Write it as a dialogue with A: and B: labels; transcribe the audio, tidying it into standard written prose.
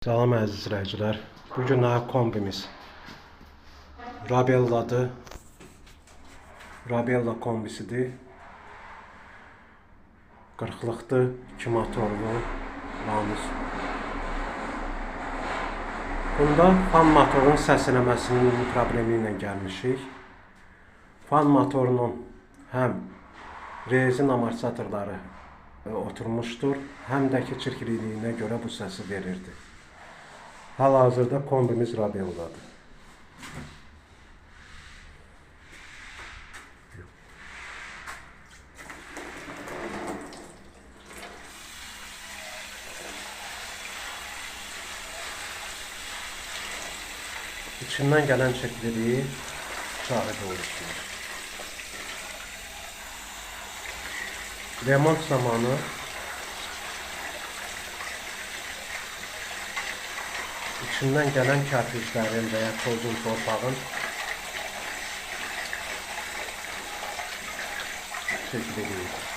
A: Salam əziz izləyicilər. Bugün kombimiz Rabella'dır. Rabella kombisidir. 40'lıqdır, 2 motorlu Lanus. Bunda fan motorun səsləməsinin problemi ilə gəlmişik. Fan motorunun həm rezin amortizatorları oturmuşdur, həm də ki çirkliliyinə görə bu səsi verirdi. Hal-hazırda kombimiz Rabella'dır. İçindən gələn çirkliliyi şahid olursunuz. Remont zamanı içindən gələn kərpiclərin və ya tozun, torpağın çirkliliyidir.